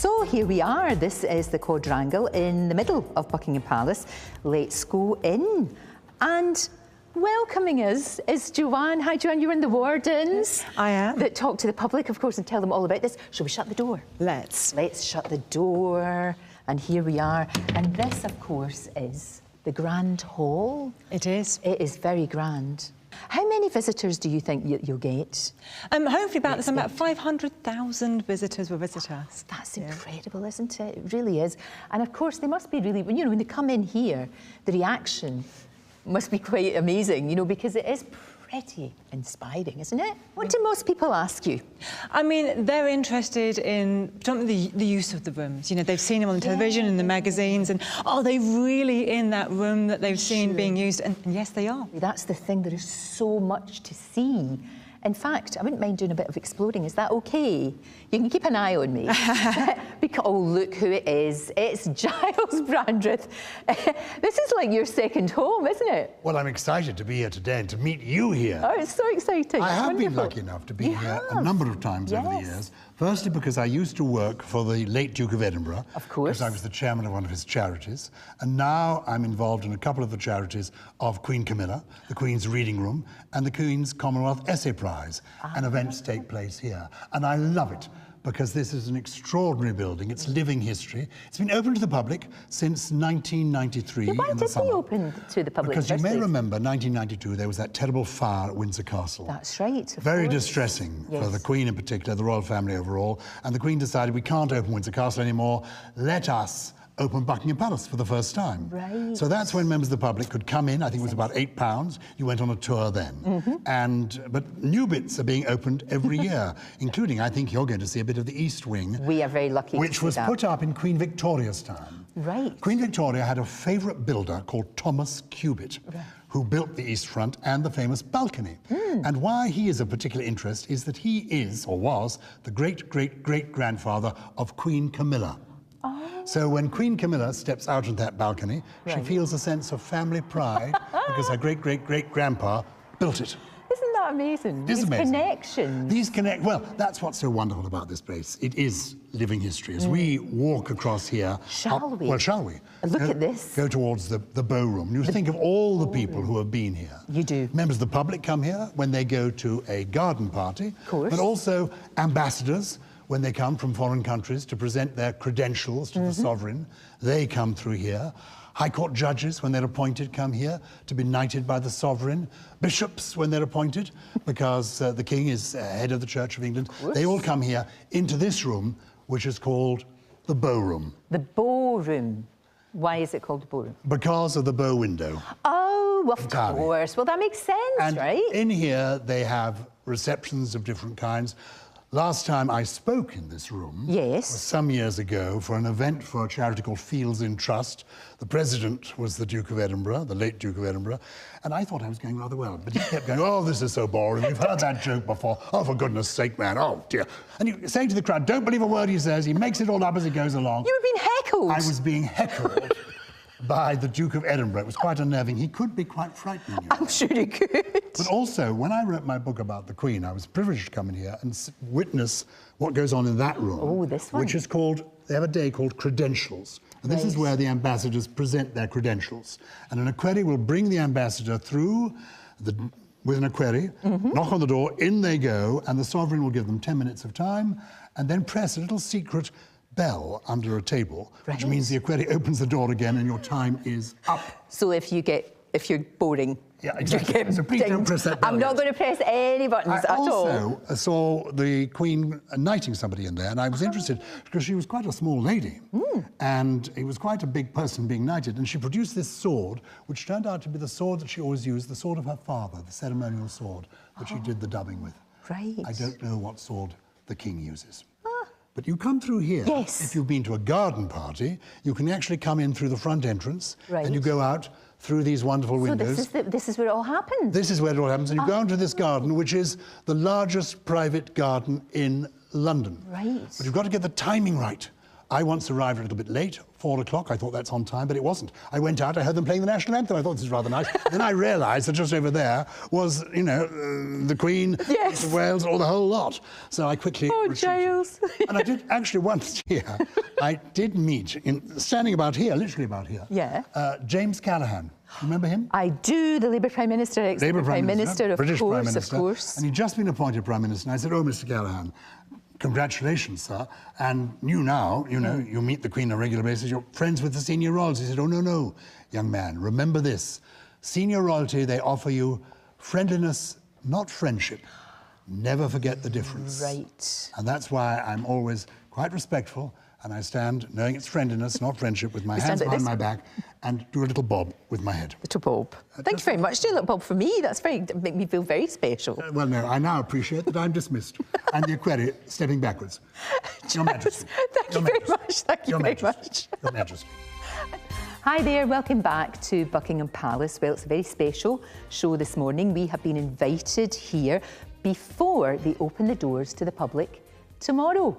So here we are. This is the quadrangle in the middle of Buckingham Palace. Let's go in. And welcoming us is Joanne. Hi, Joanne. You're in the wardens. I am. That talk to the public, of course, and tell them all about this. Shall we shut the door? Let's shut the door. And here we are. And this, of course, is the Grand Hall. It is. It is very grand. How many visitors do you think you'll get? Hopefully about 500,000 visitors will visit us. That's incredible, isn't it? It really is. And of course, they must be really, you know, when they come in here, the reaction must be quite amazing, you know, because it is pretty inspiring, isn't it? What do most people ask you? I mean, they're interested in the use of the rooms. You know, they've seen them on the television and the magazines, and are they really in that room that they've seen being used? And yes, they are. That's the thing. There is so much to see. In fact, I wouldn't mind doing a bit of exploring. Is that okay? You can keep an eye on me. Because, oh, look who it is. It's Giles Brandreth. This is like your second home, isn't it? Well, I'm excited to be here today and to meet you here. Oh, it's so exciting. I have Wonderful. been lucky enough to be here a number of times over the years. Firstly, because I used to work for the late Duke of Edinburgh. Of course. Because I was the chairman of one of his charities. And now I'm involved in a couple of the charities of Queen Camilla, the Queen's Reading Room, and the Queen's Commonwealth Essay Prize. And events take place here. And I love it, because this is an extraordinary building. It's living history. It's been open to the public since 1993 Why in the summer. Why did they open to the public? Because you may remember 1992, there was that terrible fire at Windsor Castle. That's right. Very distressing for the Queen in particular, the royal family overall. And the Queen decided, we can't open Windsor Castle anymore. Let us open Buckingham Palace for the first time. Right. So that's when members of the public could come in. I think it was about £8. You went on a tour then. But new bits are being opened every year, including, I think you're going to see a bit of the East Wing. We are very lucky which was put up in Queen Victoria's time. Right. Queen Victoria had a favourite builder called Thomas Cubitt, who built the East Front and the famous balcony. And why he is of particular interest is that he is, or was, the great-great-great-grandfather of Queen Camilla. So when Queen Camilla steps out on that balcony, she feels a sense of family pride because her great-great-great-grandpa built it. Isn't that amazing? These connections. Well, that's what's so wonderful about this place. It is living history. As we walk across here... Shall we? Well, shall we? Look at this. Go towards the ballroom. You think of all the people who have been here. You do. Members of the public come here when they go to a garden party. Of course. But also ambassadors, when they come from foreign countries to present their credentials to the sovereign. They come through here. High Court judges, when they're appointed, come here to be knighted by the sovereign. Bishops, when they're appointed, because the king is head of the Church of England. They all come here into this room, which is called the ballroom. The ballroom. Why is it called the ballroom? Because of the bow window. Oh, of course. Well, that makes sense, and right? In here, they have receptions of different kinds. Last time I spoke in this room was some years ago for an event for a charity called Fields in Trust. The president was the Duke of Edinburgh, the late Duke of Edinburgh, and I thought I was going rather well. But he kept going, oh, this is so boring. We've heard that joke before. Oh, for goodness sake, man. Oh, dear. And you say to the crowd, don't believe a word he says. He makes it all up as he goes along. You were being heckled. I was being heckled by the Duke of Edinburgh. It was quite unnerving. He could be quite frightening. I'm sure he could. But also, when I wrote my book about the Queen, I was privileged to come in here and witness what goes on in that room. Oh, this one. Which is called, they have a day called Credentials. And this is where the ambassadors present their credentials. And an equerry will bring the ambassador through with an equerry, knock on the door, in they go, and the sovereign will give them 10 minutes of time, and then press a little secret bell under a table, which means the equerry opens the door again and your time is up. So if you're boring, exactly. So please don't press that bell. I'm not going to press any buttons at all. I also saw the Queen knighting somebody in there, and I was interested because she was quite a small lady, and it was quite a big person being knighted, and she produced this sword, which turned out to be the sword that she always used, the sword of her father, the ceremonial sword that she did the dubbing with. Right. I don't know what sword the king uses. But you come through here. If you've been to a garden party, you can actually come in through the front entrance, and you go out through these wonderful windows. So this is where it all happens? This is where it all happens, and you go into this garden, which is the largest private garden in London. Right. But you've got to get the timing right. I once arrived a little bit late, 4 o'clock. I thought that's on time, but it wasn't. I went out, I heard them playing the national anthem. I thought this is rather nice. Then I realised that just over there was, you know, the Queen, yes. of Wales, or the whole lot. So I quickly retreated. Giles. And I did, actually, once here, I did meet, standing about here, literally about here, James Callaghan. Remember him? I do, the Labour Prime Minister, ex-Labour Prime Minister, of British course, Prime Minister. Of course. And he'd just been appointed Prime Minister, and I said, oh, Mr. Callaghan, congratulations, sir. And you now, you know, you meet the Queen on a regular basis, you're friends with the senior royals. He said, oh, no, no, young man, remember this. Senior royalty, they offer you friendliness, not friendship. Never forget the difference. Right. And that's why I'm always quite respectful, and I stand, knowing it's friendliness, not friendship, with my hands behind my back, and do a little bob with my head. Little bob. Thank you very much. Do a little bob for me. That's make me feel very special. Well, no, I now appreciate that I'm dismissed, and the aquarium stepping backwards. Your Majesty. Thank you very much. Thank you very much. Your Majesty. Hi there, welcome back to Buckingham Palace. Well, it's a very special show this morning. We have been invited here before they open the doors to the public tomorrow.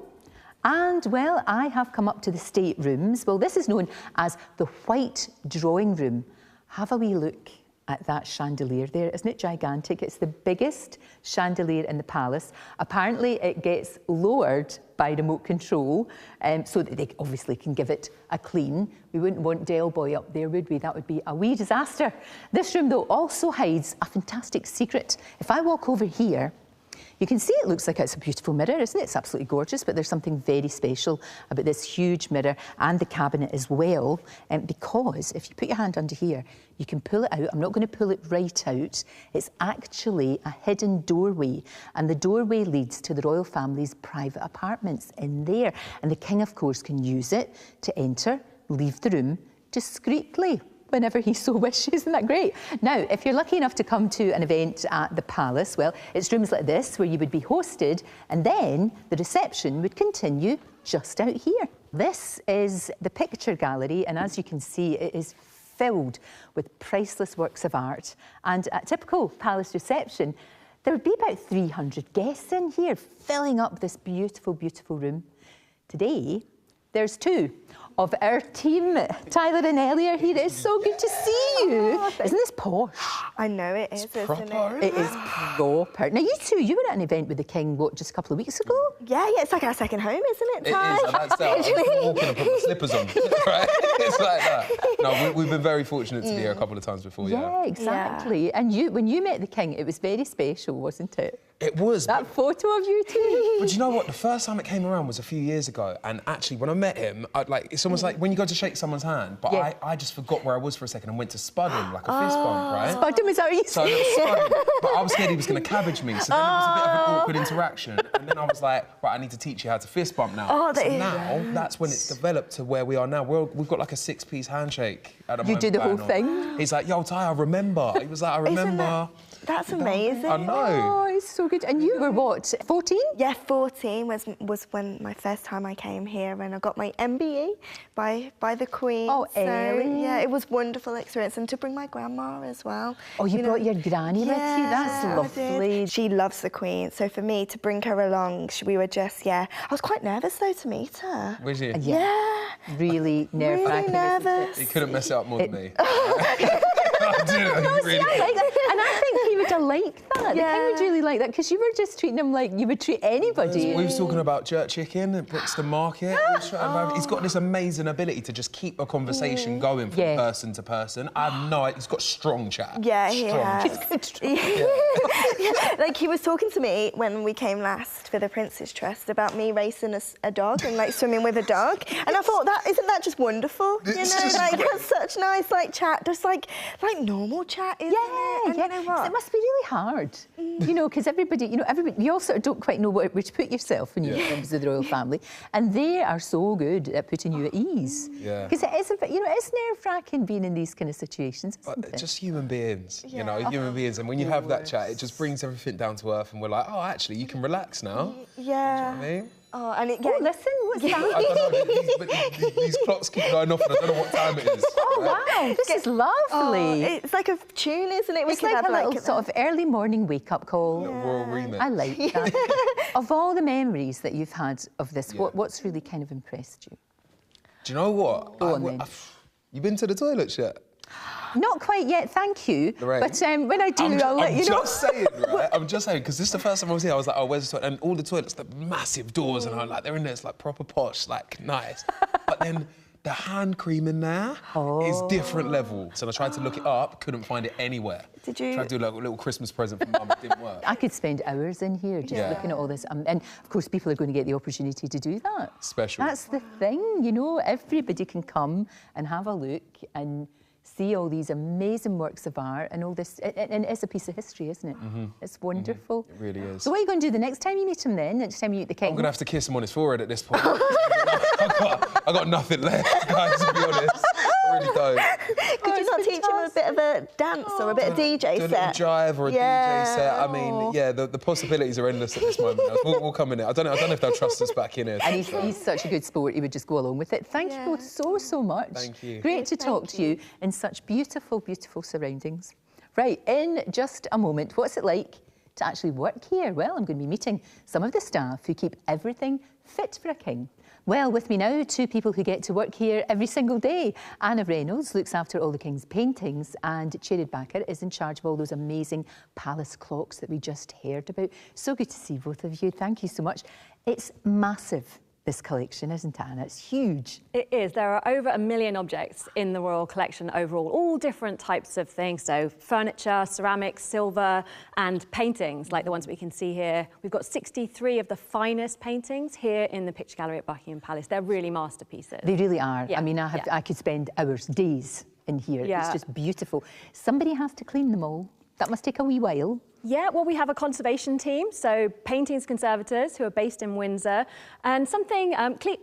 And, well, I have come up to the state rooms. Well, this is known as the White Drawing Room. Have a wee look at that chandelier there. Isn't it gigantic? It's the biggest chandelier in the palace. Apparently, it gets lowered by remote control, so that they obviously can give it a clean. We wouldn't want Del Boy up there, would we? That would be a wee disaster. This room, though, also hides a fantastic secret. If I walk over here, you can see it looks like it's a beautiful mirror, isn't it? It's absolutely gorgeous, but there's something very special about this huge mirror and the cabinet as well, because if you put your hand under here, you can pull it out. I'm not going to pull it right out. It's actually a hidden doorway, and the doorway leads to the royal family's private apartments in there. And the king, of course, can use it to enter, leave the room discreetly whenever he so wishes. Isn't that great? Now, if you're lucky enough to come to an event at the palace, well, it's rooms like this where you would be hosted, and then the reception would continue just out here. This is the picture gallery, and as you can see, it is filled with priceless works of art. And at a typical palace reception, there would be about 300 guests in here, filling up this beautiful, beautiful room. Today, there's two of our team. Tyler and Ellie are here. It's so good to see you. Isn't this posh? I know it is, isn't it? It is proper. Now, you two, you were at an event with the King, what, just a couple of weeks ago? Yeah, it's like our second home, isn't it, Ty? It is, and that's that. I was walking and put my slippers on, right? It's like that. No, we've been very fortunate to be here a couple of times before, Yeah, exactly. Yeah. And when you met the King, it was very special, wasn't it? It was. That photo of you two. But you know what? The first time it came around was a few years ago, and actually, when I met him, it's almost like when you go to shake someone's hand, but I just forgot where I was for a second and went to spud him, like a fist bump, right? Spud him, is that what you said? So I spud him, but I was scared he was going to cabbage me, so then it was a bit of an awkward interaction, and then I was like, right, I need to teach you how to fist bump now. That's when it's developed to where we are now. We've got like a 6-piece handshake at the moment. You do the whole thing? He's like, yo, Ty, I remember. He was like, I remember. That's amazing. I know. Oh, it's so good. And you were what, 14? Yeah, 14 was when my first time I came here, and I got my MBE by the Queen. Oh, so, Ellie. yeah, it was a wonderful experience, and to bring my grandma as well. Oh, you brought your granny with you? That's lovely. She loves the Queen, so for me to bring her along, we were just, I was quite nervous though to meet her. Was you? Yeah. Really nerve-wracking. Really nervous. He couldn't mess it up more than me. I like that. And I think he would have liked that. The King would really like that, because you were just treating him like you would treat anybody. We was talking about jerk chicken at Brixton Market. He's got this amazing ability to just keep a conversation going from person to person. I have no idea. He's got strong chat. Yeah, he has. He's good strong. Like, he was talking to me when we came last for the Prince's Trust about me racing a dog and like swimming with a dog, and I thought, isn't that just wonderful? It's you know, just like that's such nice chat, just like normal chat, isn't it? And you know what? It must be really hard, you know, because everybody, you all sort of don't quite know where to put yourself when you're members of the royal family, and they are so good at putting you at ease. Yeah. Because it is a bit, it's nerve-wracking being in these kind of situations, isn't it? Just human beings, human beings, and when you have that chat, it just brings everything down to earth, and we're like, oh, actually, you can relax now. Yeah. Do you know what I mean? Oh, and Oh, listen, what's that? I don't know, these clocks keep going off, and I don't know what time it is. Oh, wow, this is lovely. It's like a tune, isn't it? It's like a little sort of early morning wake-up call. A royal remix. I like that. Of all the memories that you've had of this, what's really kind of impressed you? Do you know what? Go on, then. You been to the toilets yet? Not quite yet, thank you. Lorraine, but when I do, I'll let you know. I'm just saying, right? I'm just saying, because this is the first time I was here, I was like, oh, where's the toilet? And all the toilets, the massive doors, and I'm like, they're in there, it's like proper posh, like nice. But then the hand cream in there is different level. So I tried to look it up, couldn't find it anywhere. Did you? Tried to do like a little Christmas present for Mum, it didn't work. I could spend hours in here just looking at all this. And of course, people are going to get the opportunity to do that. Special. That's the thing, you know, everybody can come and have a look and see all these amazing works of art and all this, and it's a piece of history, isn't it? It's wonderful. It really is. So what are you going to do the next time you meet him then? Next time you meet the king? I'm going to have to kiss him on his forehead at this point. I got nothing left, guys, to be honest. I really don't. Could you not teach him a bit of a dance or a bit of DJ set? Do a little jive or a DJ set. I mean, yeah, the possibilities are endless at this moment. We'll come in it. I don't know if they'll trust us back in here. And he's such a good sport, he would just go along with it. Thank you both so much. Thank you. Great to talk to you in such beautiful, beautiful surroundings. Right, in just a moment, what's it like to actually work here? Well, I'm going to be meeting some of the staff who keep everything fit for a king. Well, with me now, two people who get to work here every single day. Anna Reynolds looks after all the King's paintings, and Cherid Backer is in charge of all those amazing palace clocks that we just heard about. So good to see both of you. Thank you so much. It's massive, this collection, isn't it, Anna? It's huge. It is. There are over 1 million objects in the royal collection overall, all different types of things. So furniture, ceramics, silver, and paintings like the ones we can see here. We've got 63 of the finest paintings here in the picture gallery at Buckingham Palace. They're really masterpieces. They really are. Yeah. I mean, I could spend hours, days in here. It's just beautiful. Somebody has to clean them all. That must take a wee while. Yeah, well, we have a conservation team, so paintings conservators who are based in Windsor. And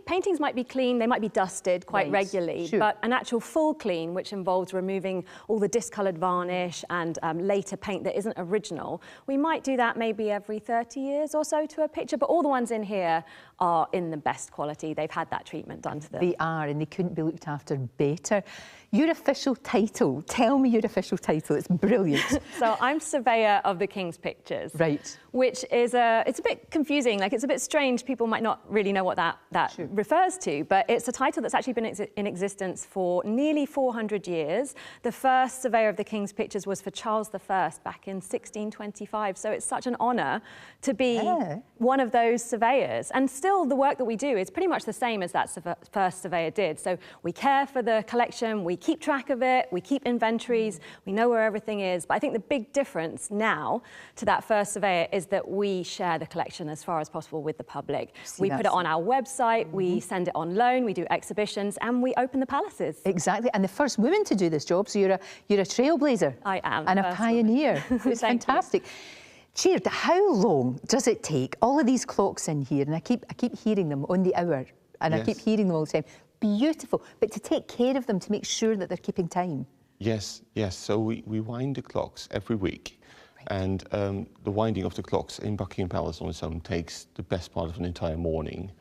paintings might be clean, they might be dusted quite regularly, but an actual full clean, which involves removing all the discoloured varnish and later paint that isn't original, we might do that maybe every 30 years or so to a picture, but all the ones in here are in the best quality. They've had that treatment done to them. They are, and they couldn't be looked after better. Your official title, tell me your official title, it's brilliant. So I'm Surveyor of the King's Pictures. Right. Which is it's a bit confusing, like it's a bit strange, people might not really know what that refers to, but it's a title that's actually been in existence for nearly 400 years. The first Surveyor of the King's Pictures was for Charles I back in 1625, so it's such an honour to be one of those surveyors. And still the work that we do is pretty much the same as that first surveyor did. So we care for the collection, we keep track of it, we keep inventories, we know where everything is. But I think the big difference now to that first surveyor is that we share the collection as far as possible with the public. We put it on our website, we send it on loan, we do exhibitions, and we open the palaces. Exactly, and the first woman to do this job, so you're a trailblazer. I am. And a pioneer. It's fantastic. Cherid, how long does it take? All of these clocks in here, and I keep hearing them on the hour, and I keep hearing them all the time. Beautiful, but to take care of them, to make sure that they're keeping time. Yes. So we wind the clocks every week. And the winding of the clocks in Buckingham Palace on its own takes the best part of an entire morning,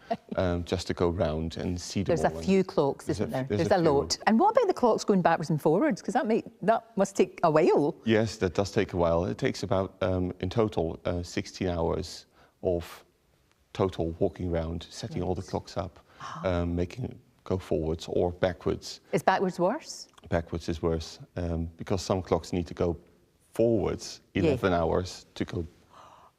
just to go round and see them all. There's a few clocks, isn't there? There's a few. lot. And what about the clocks going backwards and forwards? Because that must take a while. Yes, that does take a while. It takes about, in total, 16 hours of total walking around, setting all the clocks up, making it go forwards or backwards. Is backwards worse? Backwards is worse, because some clocks need to go forwards 11 hours to go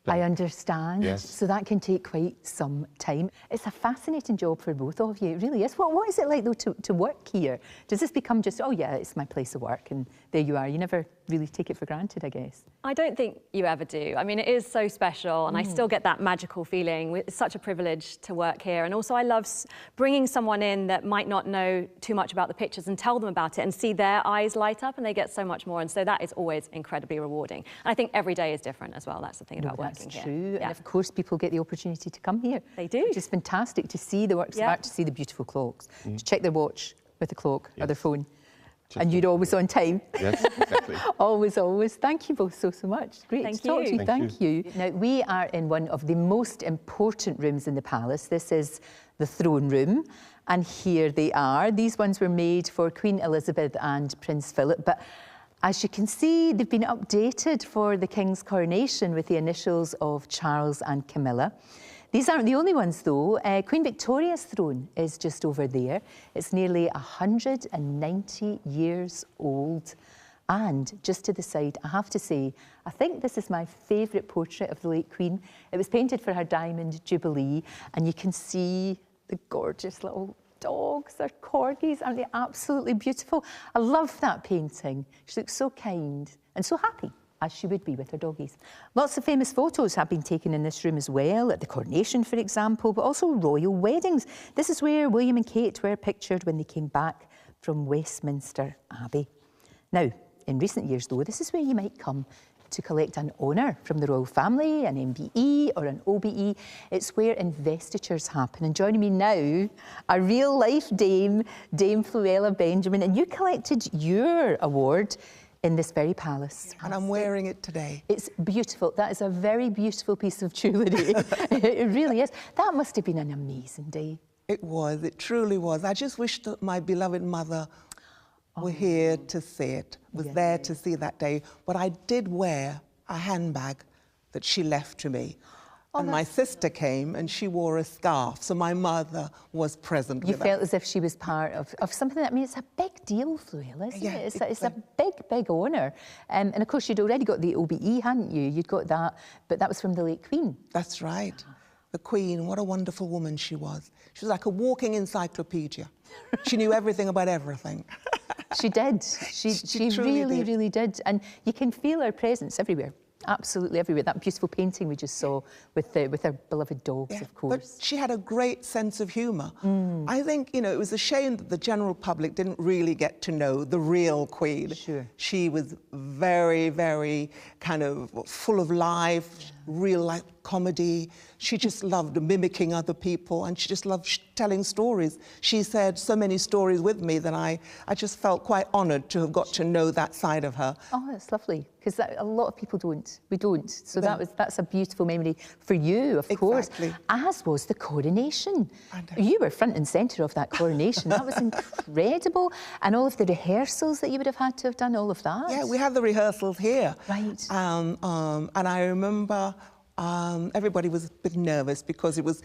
back. I understand. Yes. So that can take quite some time. It's a fascinating job for both of you. It really is. What is it like, though, to work here? Does this become just, oh, yeah, it's my place of work, and there you are? You never really take it for granted, I guess. I don't think you ever do. I mean, it is so special, and I still get that magical feeling. It's such a privilege to work here. And also I love bringing someone in that might not know too much about the pictures and tell them about it and see their eyes light up, and they get so much more. And so that is always incredibly rewarding. And I think every day is different as well. That's the thing about working here. That's true. And of course, people get the opportunity to come here. They do. Which is fantastic, to see the works of art, to see the beautiful clocks, to check their watch with the clock or their phone. And you're always on time. Yes, exactly. Always. Thank you both so much. Great to talk to you. Thank you. Now, we are in one of the most important rooms in the palace. This is the throne room. And here they are. These ones were made for Queen Elizabeth and Prince Philip. But as you can see, they've been updated for the King's coronation with the initials of Charles and Camilla. These aren't the only ones, though. Queen Victoria's throne is just over there. It's nearly 190 years old. And just to the side, I have to say, I think this is my favourite portrait of the late Queen. It was painted for her Diamond Jubilee, and you can see the gorgeous little dogs. They're corgis, aren't they absolutely beautiful? I love that painting. She looks so kind and so happy, as she would be with her doggies. Lots of famous photos have been taken in this room as well, at the coronation, for example, but also royal weddings. This is where William and Kate were pictured when they came back from Westminster Abbey. Now, in recent years, though, this is where you might come to collect an honour from the royal family, an MBE or an OBE. It's where investitures happen. And joining me now, a real-life Dame Fluella Benjamin, and you collected your award in this very palace. And I'm wearing it today. It's beautiful. That is a very beautiful piece of jewellery. It really is. That must have been an amazing day. It was. It truly was. I just wish that my beloved mother were here to see it, was there to see that day. But I did wear a handbag that she left to me. And my sister came and she wore a scarf, so my mother was present with us. You felt as if she was part of something that, I mean, it's a big deal, Fluella, isn't it? It's a big, big honour. And of course, you'd already got the OBE, hadn't you? You'd got that, but that was from the late Queen. That's right. The Queen, what a wonderful woman she was. She was like a walking encyclopedia. She knew everything about everything. She did. She really did. And you can feel her presence everywhere. Absolutely everywhere. That beautiful painting we just saw with her beloved dogs, of course. But she had a great sense of humour. I think, you know, it was a shame that the general public didn't really get to know the real Queen. Sure. She was very, very kind of full of life, real life comedy. She just loved mimicking other people, and she just loved telling stories. She said so many stories with me that I just felt quite honoured to have got to know that side of her. Oh, that's lovely, because a lot of people don't. We don't. So that's a beautiful memory for you, of course. As was the coronation. You were front and centre of that coronation. That was incredible. And all of the rehearsals that you would have had to have done, all of that. Yeah, we had the rehearsals here. Right. And I remember everybody was a bit nervous because it was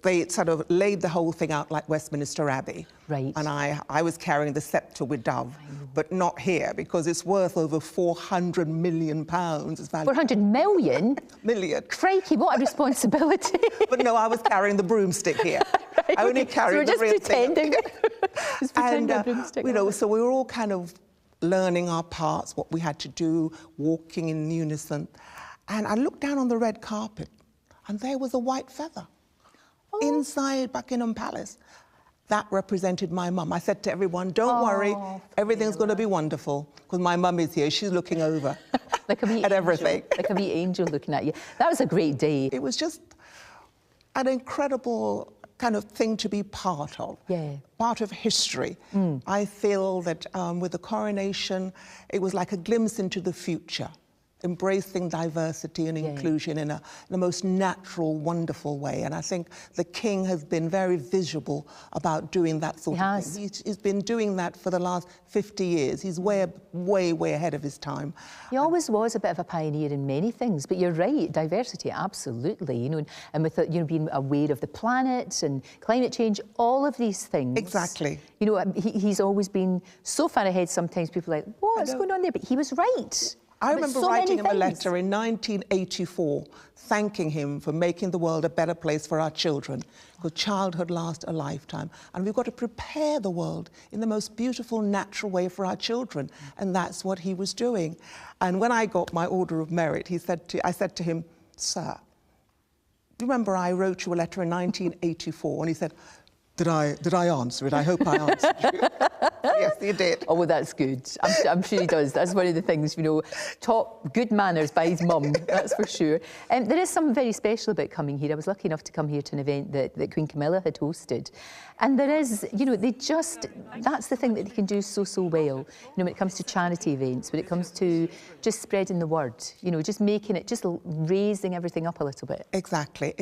they sort of laid the whole thing out like Westminster Abbey. Right. And I was carrying the sceptre with Dove, but not here because it's worth over £400 million. It's valued. 400 million? Million. Crikey, what a responsibility. But no, I was carrying the broomstick here. I only carried the real pretending. Just pretending a broomstick. You know, so we were all kind of learning our parts, what we had to do, walking in unison. And I looked down on the red carpet, and there was a white feather inside Buckingham Palace. That represented my mum. I said to everyone, don't worry, everything's going to be wonderful, because my mum is here. She's looking over like a wee at everything. Like a wee angel looking at you. That was a great day. It was just an incredible kind of thing to be part of, part of history. I feel that with the coronation, it was like a glimpse into the future, embracing diversity and inclusion in the most natural, wonderful way. And I think the King has been very visible about doing that sort of thing. He's been doing that for the last 50 years. He's way ahead of his time. He always was a bit of a pioneer in many things, but you're right, diversity, absolutely, you know, and with you know, being aware of the planet and climate change, all of these things. Exactly. You know, he's always been so far ahead, sometimes people are like, what's going on there? But he was right. I remember writing him a letter in 1984, thanking him for making the world a better place for our children, because childhood lasts a lifetime. And we've got to prepare the world in the most beautiful, natural way for our children. And that's what he was doing. And when I got my Order of Merit, I said to him, sir, remember I wrote you a letter in 1984? And he said, did I answer it? I hope I answered you. Yes, you did. Oh, well, that's good. I'm sure he does. That's one of the things, you know, top good manners by his mum, that's for sure. There is something very special about coming here. I was lucky enough to come here to an event that Queen Camilla had hosted. And there is, you know, that's the thing that they can do so well. You know, when it comes to charity events, when it comes to just spreading the word, you know, just making it, just raising everything up a little bit. Exactly.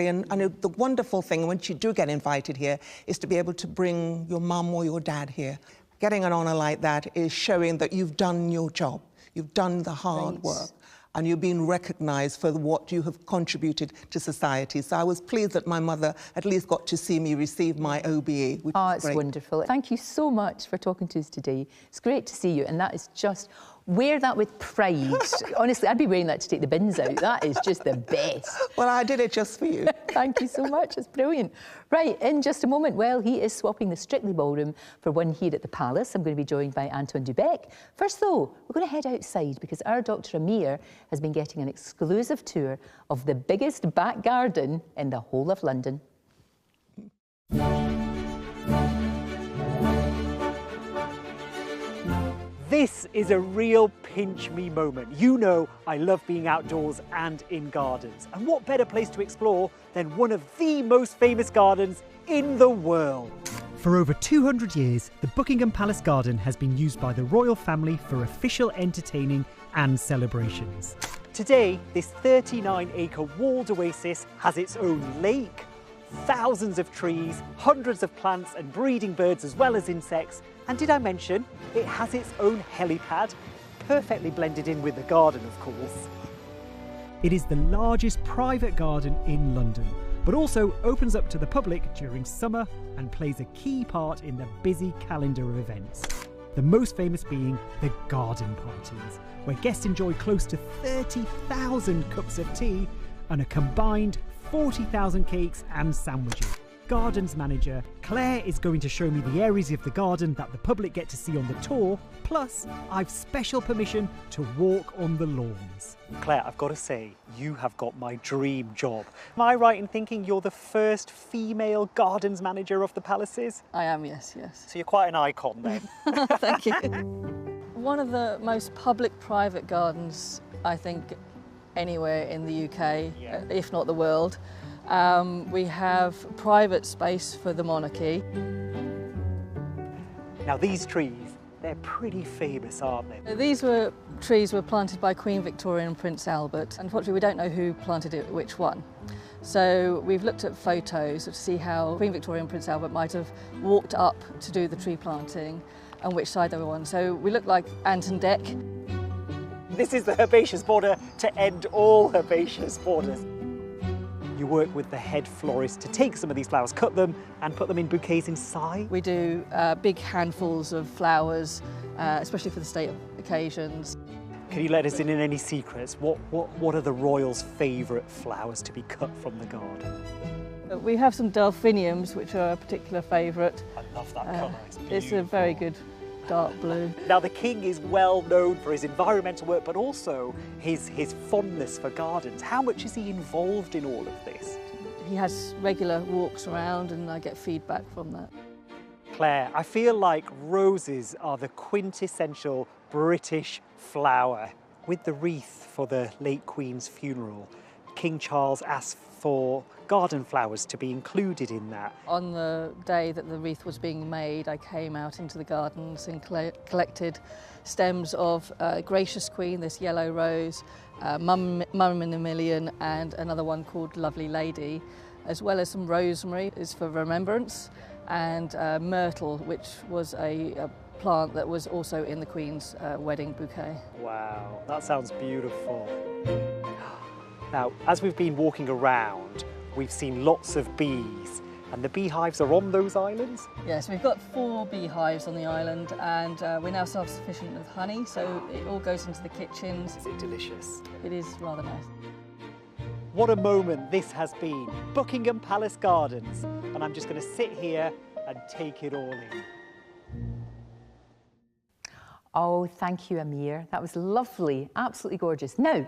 And the wonderful thing, once you do get invited here, is to be able to bring your mum or your dad here. Getting an honour like that is showing that you've done your job. You've done the hard work. and you're being recognised for what you have contributed to society. So I was pleased that my mother at least got to see me receive my OBE, which is it's great. Wonderful. Thank you so much for talking to us today. It's great to see you, and that is just... Wear that with pride. Honestly, I'd be wearing that to take the bins out. That is just the best. Well, I did it just for you. Thank you so much. It's brilliant. Right, in just a moment, well, he is swapping the Strictly Ballroom for one here at the Palace. I'm going to be joined by Anton Dubeck. First, though, we're going to head outside because our Dr Amir has been getting an exclusive tour of the biggest back garden in the whole of London. This is a real pinch me moment. You know I love being outdoors and in gardens. And what better place to explore than one of the most famous gardens in the world? For over 200 years, the Buckingham Palace garden has been used by the royal family for official entertaining and celebrations. Today, this 39-acre walled oasis has its own lake, thousands of trees, hundreds of plants and breeding birds as well as insects. And did I mention it has its own helipad, perfectly blended in with the garden, of course. It is the largest private garden in London, but also opens up to the public during summer and plays a key part in the busy calendar of events. The most famous being the garden parties, where guests enjoy close to 30,000 cups of tea and a combined 40,000 cakes and sandwiches. Gardens manager Claire is going to show me the areas of the garden that the public get to see on the tour, plus I've special permission to walk on the lawns. Claire, I've got to say, you have got my dream job. Am I right in thinking you're the first female gardens manager of the Palaces? I am, yes. So you're quite an icon then. Thank you. One of the most public-private gardens, I think, anywhere in the UK, if not the world. We have private space for the monarchy. Now these trees, they're pretty famous, aren't they? These trees were planted by Queen Victoria and Prince Albert. Unfortunately, we don't know who planted it, which one. So we've looked at photos to see how Queen Victoria and Prince Albert might have walked up to do the tree planting and which side they were on. So we look like Ant and Dec. This is the herbaceous border to end all herbaceous borders. You work with the head florist to take some of these flowers, cut them and put them in bouquets inside? We do big handfuls of flowers, especially for the state occasions. Can you let us in any secrets? What are the royals' favourite flowers to be cut from the garden? We have some delphiniums, which are a particular favourite. I love that colour, it's a very good dark blue. Now the king is well known for his environmental work, but also his fondness for gardens. How much is he involved in all of this? He has regular walks around and I get feedback from that. Claire, I feel like roses are the quintessential British flower. With the wreath for the late Queen's funeral, King Charles asked for garden flowers to be included in that. On the day that the wreath was being made, I came out into the gardens and collected stems of Gracious Queen, this yellow rose, Mum in a Million, and another one called Lovely Lady, as well as some rosemary is for remembrance, and myrtle, which was a plant that was also in the Queen's wedding bouquet. Wow, that sounds beautiful. Now, as we've been walking around, we've seen lots of bees, and the beehives are on those islands? Yes, we've got 4 beehives on the island, and we're now self-sufficient with honey, so it all goes into the kitchens. Is it delicious? It is rather nice. What a moment this has been. Buckingham Palace Gardens, and I'm just going to sit here and take it all in. Oh, thank you, Amir. That was lovely, absolutely gorgeous. Now,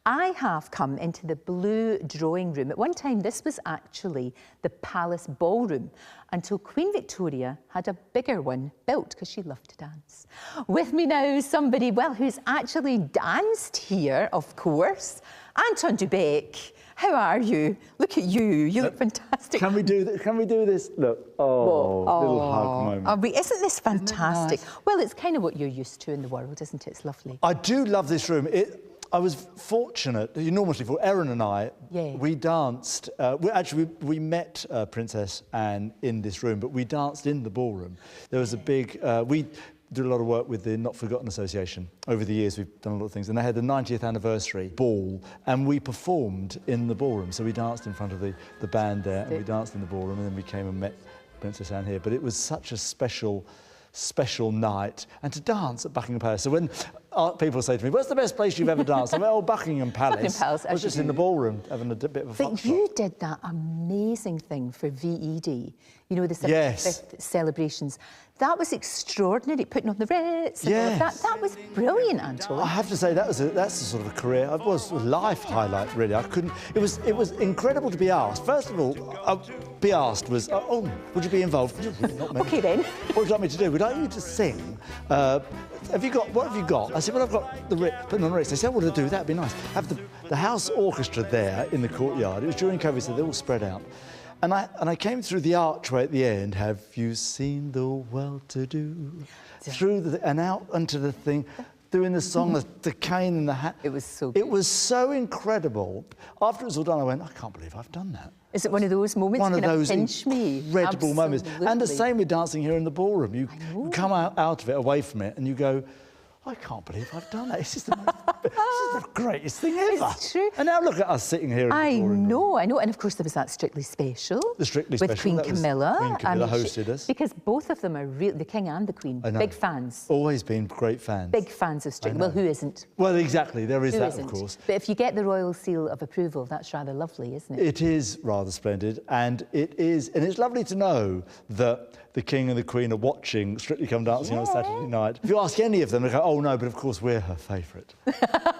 I have come into the blue drawing room. At one time, this was actually the Palace Ballroom until Queen Victoria had a bigger one built because she loved to dance. With me now is somebody, well, who's actually danced here, of course. Anton Dubeck, how are you? Look at you, you look fantastic. Can we do this? Look, little hug moment. Isn't this fantastic? Nice. Well, it's kind of what you're used to in the world, isn't it? It's lovely. I do love this room. I was fortunate, enormously fortunate. Erin and I, we danced. We met Princess Anne in this room, but we danced in the ballroom. There was a big, do a lot of work with the Not Forgotten Association. Over the years, we've done a lot of things, and they had the 90th anniversary ball, and we performed in the ballroom. So we danced in front of the band there, and we danced in the ballroom, and then we came and met Princess Anne here. But it was such a special night, and to dance at Buckingham Palace. So when people say to me, what's the best place you've ever danced? I'm like, oh, Buckingham Palace. Buckingham Palace. I was just in the ballroom having a bit of a But you did that amazing thing for VE Day, you know, the 75th celebrations. That was extraordinary, putting on the Ritz and all of that. That was brilliant, Anton. I have to say that's a sort of a career. It was a life highlight, really. I couldn't. It was incredible to be asked. First of all, be asked was, oh, would you be involved? Not okay then. What would you like me to do? Would I like you to sing? What have you got? I said, well, I've got the Ritz, putting on the Ritz. They said, what would I do? That'd be nice. Have the house orchestra there in the courtyard. It was during COVID, so they all spread out. And I came through the archway at the end. Have you seen the well-to-do? Through and out onto the thing, doing the song, the cane and the hat. It was so good. It was so incredible. After it was all done, I went, I can't believe I've done that. Is it one of those moments? One of those pinch me? incredible moments. And the same with dancing here in the ballroom. You come out of it, away from it, and you go, I can't believe I've done that. It's just the greatest thing ever. It's true. And now look at us sitting here in the ballroom. I know. And of course there was that Strictly Special. The Strictly Special. With Queen Camilla. Queen Camilla hosted us. Because both of them are real, the King and the Queen, big fans. Always been great fans. Big fans of Strictly. Well, who isn't? Well, exactly. There is that, of course. But if you get the royal seal of approval, that's rather lovely, isn't it? It is rather splendid. And it's lovely to know that the King and the Queen are watching Strictly Come Dancing on Saturday night. If you ask any of them, they go, oh no, but of course we're her favourite.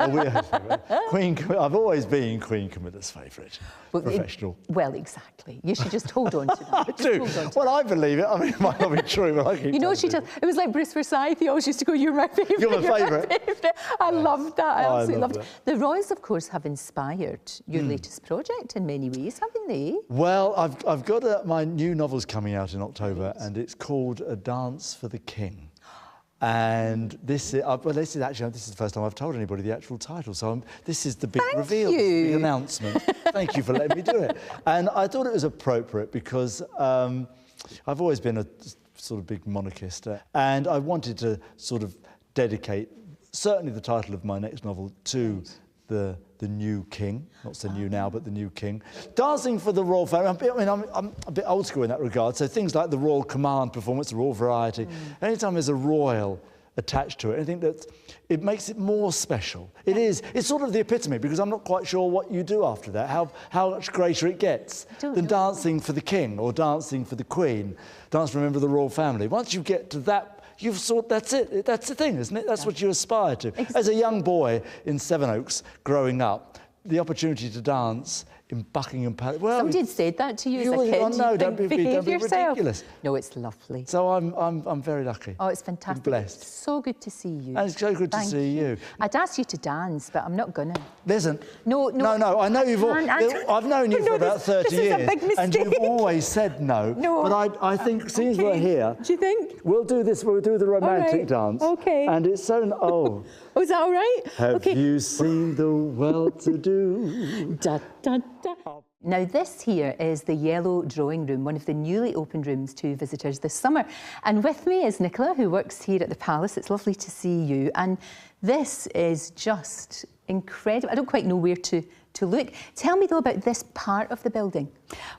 We're her favourite. I've always been Queen Camilla's favourite. Professional. Well, exactly. You should just hold on to that. I do. Well, I believe it. I mean, it might not be true, but I keep what she does? It was like Bruce Forsyth. He always used to go, you're my favourite. You're my favourite. I loved that. I absolutely loved it. That. The Royals, of course, have inspired your latest project in many ways, haven't they? Well, I've got my new novel's coming out in October, and it's called A Dance for the King. And this is the first time I've told anybody the actual title. So this is the big reveal, the big announcement. Thank you for letting me do it. And I thought it was appropriate because I've always been a sort of big monarchist, and I wanted to sort of dedicate certainly the title of my next novel to the new king, not so new now, but the new king. Dancing for the royal family. I'm a bit old school in that regard, so things like the Royal Command performance, the Royal Variety, anytime there's a royal attached to it, I think that it makes it more special. It's sort of the epitome, because I'm not quite sure what you do after that, how much greater it gets than dancing for the king or dancing for the queen, dance for a member of the royal family. Once you get to that, that's it. That's the thing, isn't it? That's what you aspire to. Exactly. As a young boy in Sevenoaks growing up, the opportunity to dance in Buckingham Palace. Well, somebody had said that to you as a kid. Oh, no, don't be ridiculous. No, it's lovely. So I'm very lucky. Oh, it's fantastic. I'm blessed. It's so good to see you. And it's so good to see you. I'd ask you to dance, but I'm not gonna. Listen. No. I know you've I've known you for about 30 years, and you've always said no. No. But I think, since we're here, do you think we'll do this? We'll do the romantic dance. Okay. And it's so Oh, is that all right? Have you seen the well-to-do? Da, da, da. Now this here is the Yellow Drawing Room, one of the newly opened rooms to visitors this summer. And with me is Nicola, who works here at the Palace. It's lovely to see you. And this is just incredible. I don't quite know where to look. Tell me though about this part of the building.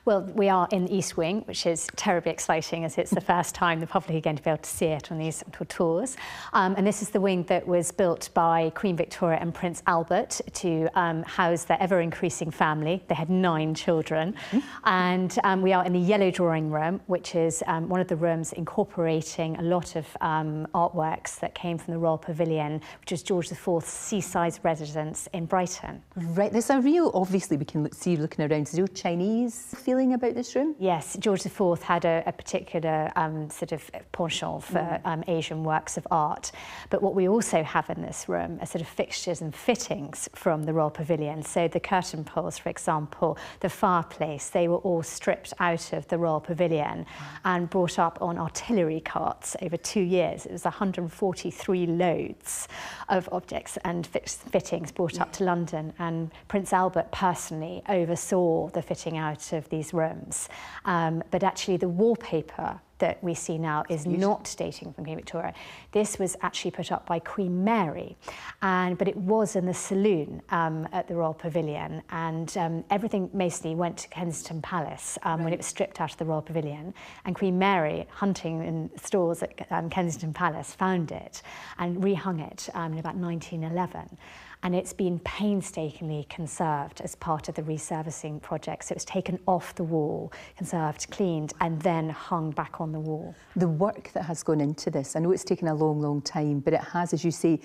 Well, we are in the East Wing, which is terribly exciting as it's the first time the public are going to be able to see it on these tours. And this is the wing that was built by Queen Victoria and Prince Albert to house their ever-increasing family. They had 9 children. And we are in the Yellow Drawing Room, which is one of the rooms incorporating a lot of artworks that came from the Royal Pavilion, which is George IV's seaside residence in Brighton. Right, there's a real, obviously we can see looking around, there's a real Chinese feeling about this room? Yes, George IV had a particular sort of penchant for Asian works of art. But what we also have in this room are sort of fixtures and fittings from the Royal Pavilion. So the curtain poles, for example, the fireplace, they were all stripped out of the Royal Pavilion and brought up on artillery carts over 2 years. It was 143 loads of objects and fittings brought up to London, and Prince Albert personally oversaw the fitting out of these rooms. But actually the wallpaper that we see now is not dating from Queen Victoria. This was actually put up by Queen Mary, but it was in the saloon at the Royal Pavilion, and everything basically went to Kensington Palace when it was stripped out of the Royal Pavilion, and Queen Mary, hunting in stores at Kensington Palace, found it and rehung it in about 1911. And it's been painstakingly conserved as part of the resurfacing project. So it was taken off the wall, conserved, cleaned, and then hung back on the wall. The work that has gone into this, I know it's taken a long, long time, but it has, as you say,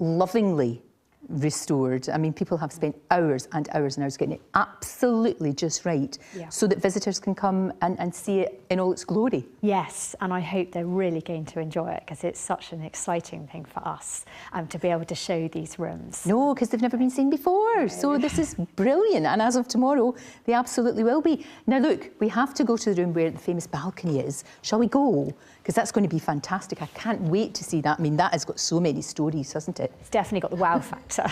lovingly restored. I mean, people have spent hours and hours and hours getting it absolutely just right, so that visitors can come and see it in all its glory. Yes, and I hope they're really going to enjoy it, because it's such an exciting thing for us to be able to show these rooms. No, because they've never been seen before, so this is brilliant, and as of tomorrow, they absolutely will be. Now look, we have to go to the room where the famous balcony is. Shall we go? Because that's going to be fantastic. I can't wait to see that. I mean, that has got so many stories, hasn't it? It's definitely got the wow factor.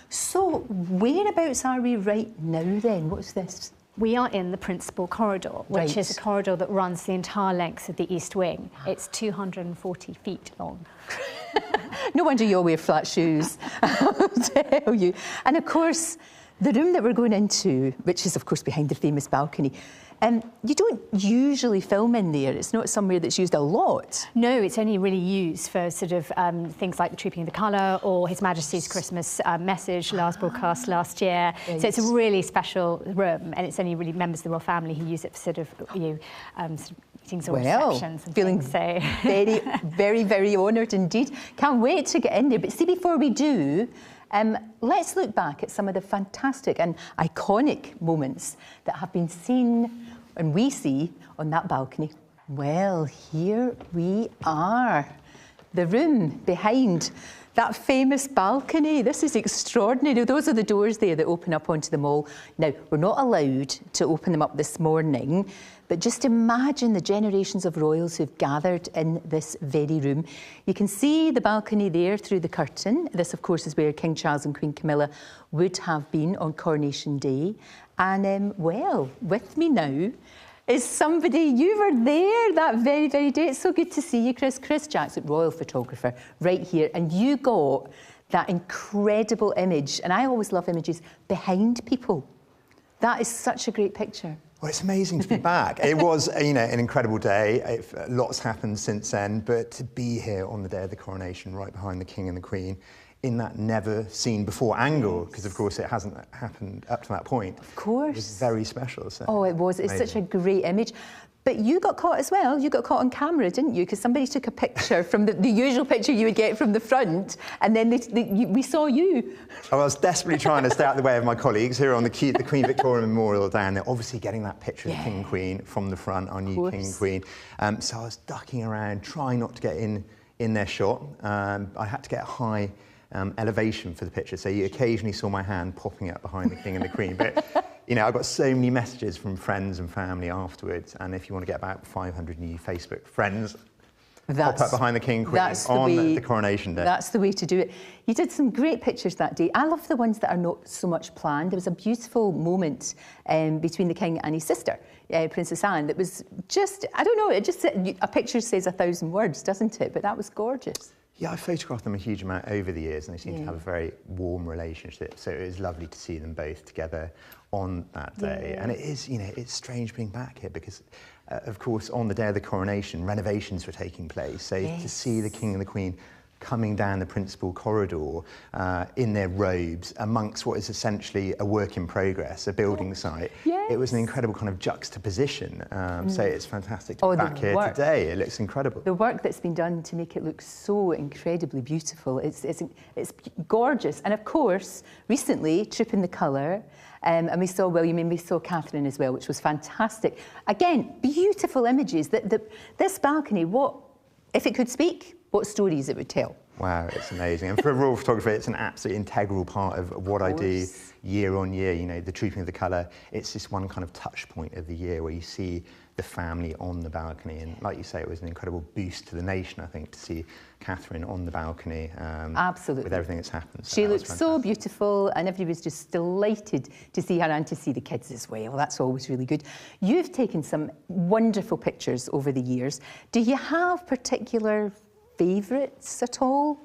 So, whereabouts are we right now then? What's this? We are in the principal corridor, which is a corridor that runs the entire length of the East Wing. It's 240 feet long. No wonder you all wear flat shoes, I'll tell you. And of course, the room that we're going into, which is of course behind the famous balcony, you don't usually film in there. It's not somewhere that's used a lot. No, it's only really used for sort of things like the Trooping of the Colour or His Majesty's Christmas message, last broadcast last year. Right. So it's a really special room, and it's only really members of the royal family who use it for sort of, sort of meetings or receptions and feeling things. So very, very, very honoured indeed. Can't wait to get in there. But see, before we do, let's look back at some of the fantastic and iconic moments that have been seen and we see on that balcony. Well, here we are. The room behind that famous balcony. This is extraordinary. Those are the doors there that open up onto the mall. Now, we're not allowed to open them up this morning, but just imagine the generations of royals who've gathered in this very room. You can see the balcony there through the curtain. This, of course, is where King Charles and Queen Camilla would have been on Coronation Day. And, well, with me now is somebody, you were there that very, very day. It's so good to see you, Chris. Chris Jackson, royal photographer, right here. And you got that incredible image, and I always love images, behind people. That is such a great picture. Well, it's amazing to be back. It was, an incredible day. Lots happened since then, but to be here on the day of the coronation, right behind the King and the Queen, in that never-seen-before angle, because, of course, it hasn't happened up to that point. Of course. It was very special. So oh, it was. It's such a great image. But you got caught as well. You got caught on camera, didn't you? Because somebody took a picture from the usual picture you would get from the front, and then we saw you. I was desperately trying to stay out of the way of my colleagues who are on the Queen Victoria Memorial down there, obviously getting that picture of the King and Queen from the front, our new King and Queen. So I was ducking around, trying not to get in their shot. I had to get a high elevation for the picture, so you occasionally saw my hand popping up behind the King and the Queen. But I got so many messages from friends and family afterwards, and if you want to get about 500 new Facebook friends, pop up behind the King and Queen on the coronation day. That's the way to do it. You did some great pictures that day. I love the ones that are not so much planned. There was a beautiful moment between the King and his sister, Princess Anne, that was just, I don't know, a picture says 1,000 words, doesn't it? But that was gorgeous. Yeah, I photographed them a huge amount over the years, and they seem to have a very warm relationship. So it was lovely to see them both together on that day. And it is, it's strange being back here because, of course, on the day of the coronation, renovations were taking place. So to see the King and the Queen coming down the principal corridor in their robes amongst what is essentially a work in progress, a building site. It was an incredible kind of juxtaposition. So it's fantastic to be back here today. It looks incredible. The work that's been done to make it look so incredibly beautiful. It's gorgeous. And of course, recently, Trooping the Colour, and we saw William and we saw Catherine as well, which was fantastic. Again, beautiful images. This balcony, if it could speak, what stories it would tell. Wow, it's amazing. And for a royal photographer, it's an absolutely integral part of what I do year on year. You know, the trooping of the colour, it's just one kind of touch point of the year where you see the family on the balcony. And like you say, it was an incredible boost to the nation, I think, to see Catherine on the balcony. Absolutely. With everything that's happened. So she looked so beautiful, and everybody was just delighted to see her and to see the kids as well. That's always really good. You've taken some wonderful pictures over the years. Do you have particular favourites at all?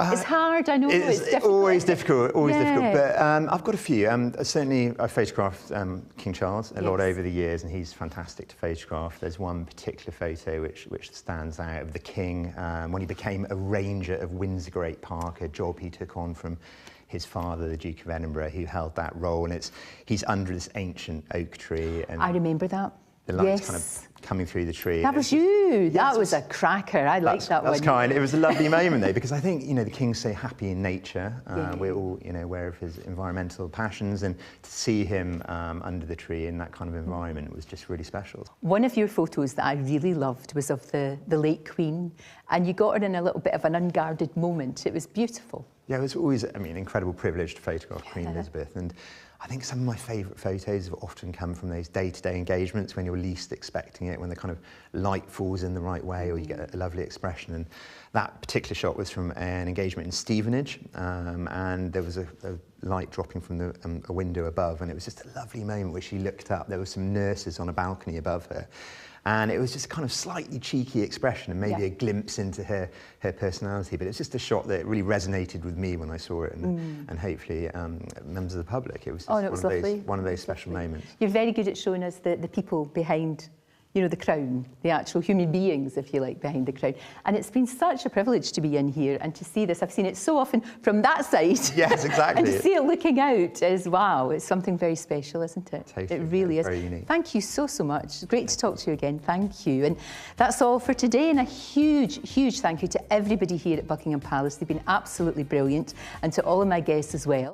It's hard, I know. It's difficult. Always difficult, but I've got a few. Certainly, I photographed King Charles a lot over the years, and he's fantastic to photograph. There's one particular photo which stands out of the King when he became a ranger of Windsor Great Park, a job he took on from his father, the Duke of Edinburgh, who held that role. And he's under this ancient oak tree. And I remember that. The light's kind of coming through the tree. That was you. That was a cracker. I liked that one. That's kind. It was a lovely moment though, because I think, you know, the King's so happy in nature. We're all, you know, aware of his environmental passions, and to see him under the tree in that kind of environment was just really special. One of your photos that I really loved was of the late Queen, and you got her in a little bit of an unguarded moment. It was beautiful. Yeah, it was always, I mean, an incredible privilege to photograph Queen Elizabeth, and I think some of my favourite photos have often come from those day-to-day engagements when you're least expecting it, when the kind of light falls in the right way, or you get a lovely expression. And that particular shot was from an engagement in Stevenage, and there was a light dropping from a window above, and it was just a lovely moment where she looked up. There were some nurses on a balcony above her. And it was just a kind of slightly cheeky expression and maybe a glimpse into her personality. But it's just a shot that really resonated with me when I saw it, and hopefully members of the public. It was just one of those special moments. You're very good at showing us the people behind, you know, the crown, the actual human beings, if you like, behind the crown. And it's been such a privilege to be in here and to see this. I've seen it so often from that side. Yes, exactly. And to see it looking out is, wow, it's something very special, isn't it? Totally. It really is. Very unique. Thank you so much. Great to talk to you again. Thank you. And that's all for today. And a huge, huge thank you to everybody here at Buckingham Palace. They've been absolutely brilliant. And to all of my guests as well.